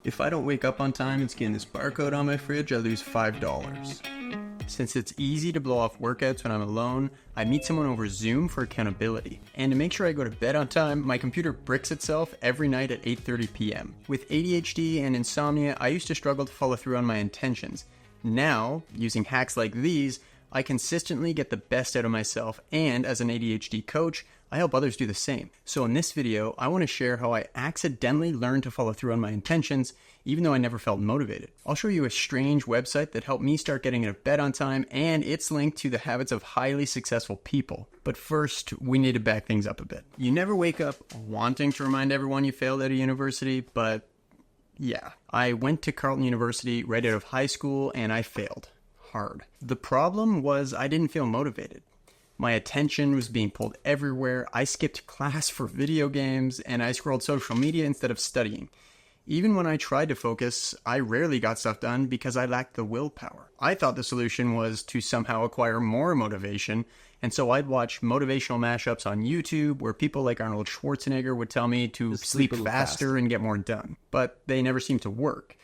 If I don't wake up on time and scan this barcode on my fridge, I lose $5. Since it's easy to blow off workouts when I'm alone, I meet someone over Zoom for accountability. And to make sure I go to bed on time, my computer bricks itself every night at 8:30 p.m. With ADHD and insomnia, I used to struggle to follow through on my intentions. Now, using hacks like these, I consistently get the best out of myself, and as an ADHD coach, I help others do the same. So in this video, I want to share how I accidentally learned to follow through on my intentions, even though I never felt motivated. I'll show you a strange website that helped me start getting out of bed on time, and it's linked to the habits of highly successful people. But first, we need to back things up a bit. You never wake up wanting to remind everyone you failed out of university, but yeah. I went to Carleton University right out of high school, and I failed. Hard. The problem was I didn't feel motivated. My attention was being pulled everywhere, I skipped class for video games, and I scrolled social media instead of studying. Even when I tried to focus, I rarely got stuff done because I lacked the willpower. I thought the solution was to somehow acquire more motivation, and so I'd watch motivational mashups on YouTube where people like Arnold Schwarzenegger would tell me to sleep faster and get more done. But they never seemed to work.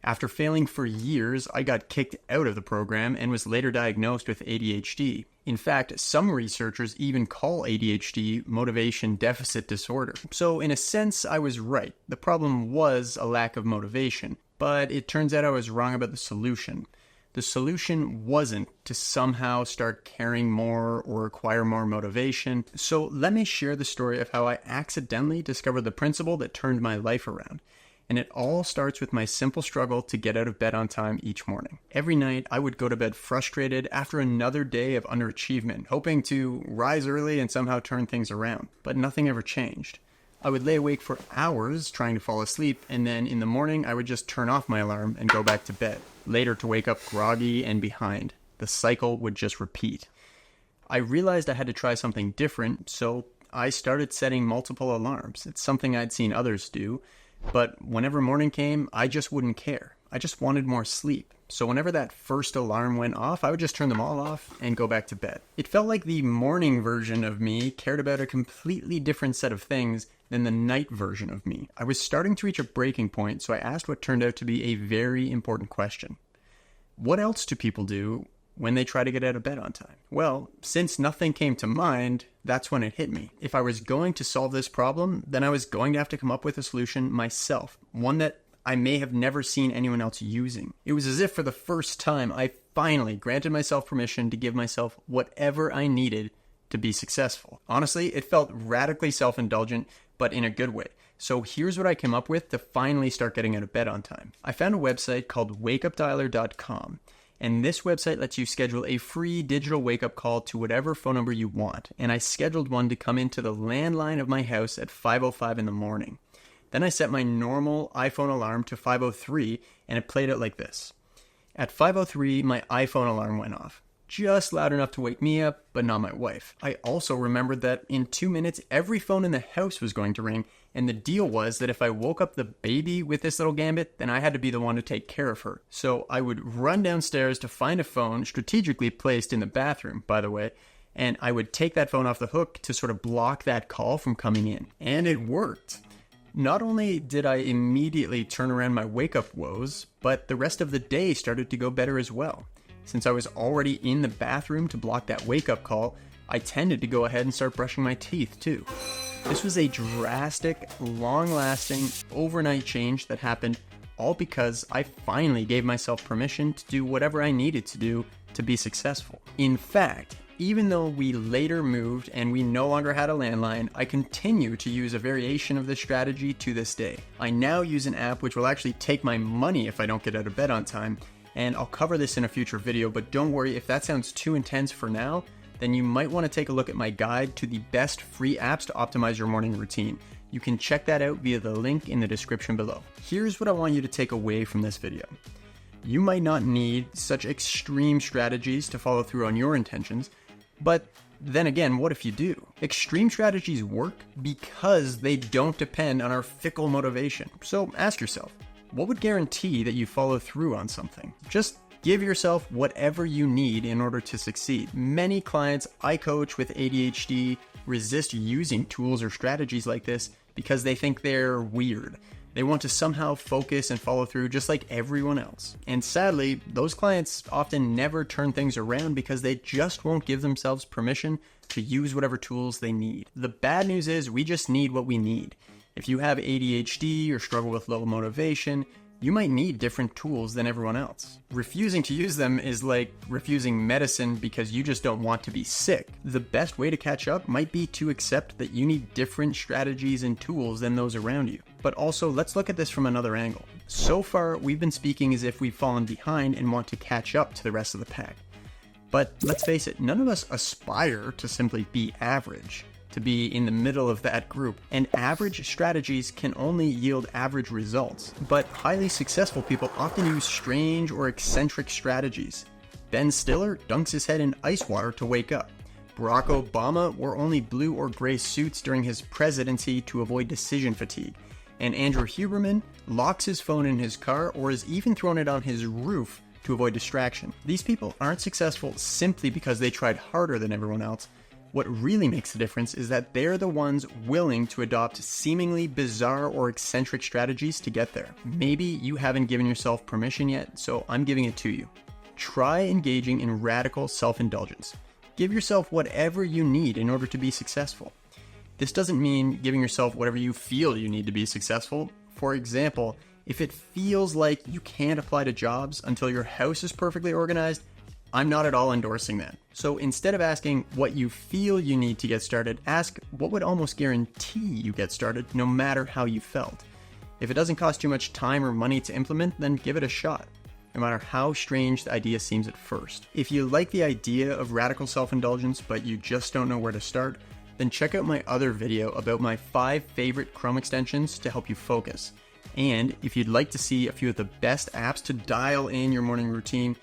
After failing for years, I got kicked out of the program and was later diagnosed with ADHD. In fact, some researchers even call ADHD motivation deficit disorder. So in a sense, I was right. The problem was a lack of motivation, but it turns out I was wrong about the solution. The solution wasn't to somehow start caring more or acquire more motivation. So let me share the story of how I accidentally discovered the principle that turned my life around. And it all starts with my simple struggle to get out of bed on time each morning. Every night, I would go to bed frustrated after another day of underachievement, hoping to rise early and somehow turn things around. But nothing ever changed. I would lay awake for hours trying to fall asleep, and then in the morning, I would just turn off my alarm and go back to bed, later to wake up groggy and behind. The cycle would just repeat. I realized I had to try something different, so I started setting multiple alarms. It's something I'd seen others do. But whenever morning came, I just wouldn't care. I just wanted more sleep. So whenever that first alarm went off, I would just turn them all off and go back to bed. It felt like the morning version of me cared about a completely different set of things than the night version of me. I was starting to reach a breaking point, so I asked what turned out to be a very important question. What else do people do when they try to get out of bed on time? Well, since nothing came to mind, that's when it hit me. If I was going to solve this problem, then I was going to have to come up with a solution myself, one that I may have never seen anyone else using. It was as if for the first time, I finally granted myself permission to give myself whatever I needed to be successful. Honestly, it felt radically self-indulgent, but in a good way. So here's what I came up with to finally start getting out of bed on time. I found a website called wakeupdialer.com. And this website lets you schedule a free digital wake-up call to whatever phone number you want. And I scheduled one to come into the landline of my house at 5:05 in the morning. Then I set my normal iPhone alarm to 5:03, and it played out like this. At 5:03, my iPhone alarm went off. Just loud enough to wake me up, but not my wife. I also remembered that in 2 minutes, every phone in the house was going to ring, and the deal was that if I woke up the baby with this little gambit, then I had to be the one to take care of her. So I would run downstairs to find a phone strategically placed in the bathroom, by the way, and I would take that phone off the hook to sort of block that call from coming in. And it worked. Not only did I immediately turn around my wake-up woes, but the rest of the day started to go better as well. Since I was already in the bathroom to block that wake-up call, I tended to go ahead and start brushing my teeth too. This was a drastic, long-lasting, overnight change that happened all because I finally gave myself permission to do whatever I needed to do to be successful. In fact, even though we later moved and we no longer had a landline, I continue to use a variation of this strategy to this day. I now use an app which will actually take my money if I don't get out of bed on time, and I'll cover this in a future video, but don't worry, if that sounds too intense for now, then you might want to take a look at my guide to the best free apps to optimize your morning routine. You can check that out via the link in the description below. Here's what I want you to take away from this video. You might not need such extreme strategies to follow through on your intentions, but then again, what if you do? Extreme strategies work because they don't depend on our fickle motivation. So ask yourself, what would guarantee that you follow through on something? Just give yourself whatever you need in order to succeed. Many clients I coach with ADHD resist using tools or strategies like this because they think they're weird. They want to somehow focus and follow through just like everyone else. And sadly, those clients often never turn things around because they just won't give themselves permission to use whatever tools they need. The bad news is we just need what we need. If you have ADHD or struggle with low motivation, you might need different tools than everyone else. Refusing to use them is like refusing medicine because you just don't want to be sick. The best way to catch up might be to accept that you need different strategies and tools than those around you. But also, let's look at this from another angle. So far, we've been speaking as if we've fallen behind and want to catch up to the rest of the pack. But let's face it, none of us aspire to simply be average, to be in the middle of that group, and average strategies can only yield average results. But highly successful people often use strange or eccentric strategies. Ben Stiller dunks his head in ice water to wake up. Barack Obama wore only blue or gray suits during his presidency to avoid decision fatigue. And Andrew Huberman locks his phone in his car or has even thrown it on his roof to avoid distraction. These people aren't successful simply because they tried harder than everyone else. What really makes the difference is that they're the ones willing to adopt seemingly bizarre or eccentric strategies to get there. Maybe you haven't given yourself permission yet, so I'm giving it to you. Try engaging in radical self-indulgence. Give yourself whatever you need in order to be successful. This doesn't mean giving yourself whatever you feel you need to be successful. For example, if it feels like you can't apply to jobs until your house is perfectly organized, I'm not at all endorsing that. So instead of asking what you feel you need to get started, ask what would almost guarantee you get started no matter how you felt. If it doesn't cost too much time or money to implement, then give it a shot, no matter how strange the idea seems at first. If you like the idea of radical self-indulgence but you just don't know where to start, then check out my other video about my 5 favorite Chrome extensions to help you focus. And if you'd like to see a few of the best apps to dial in your morning routine,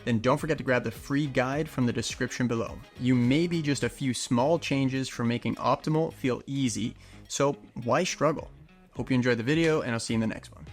then don't forget to grab the free guide from the description below. You may be just a few small changes from making optimal feel easy, so why struggle? Hope you enjoyed the video, and I'll see you in the next one.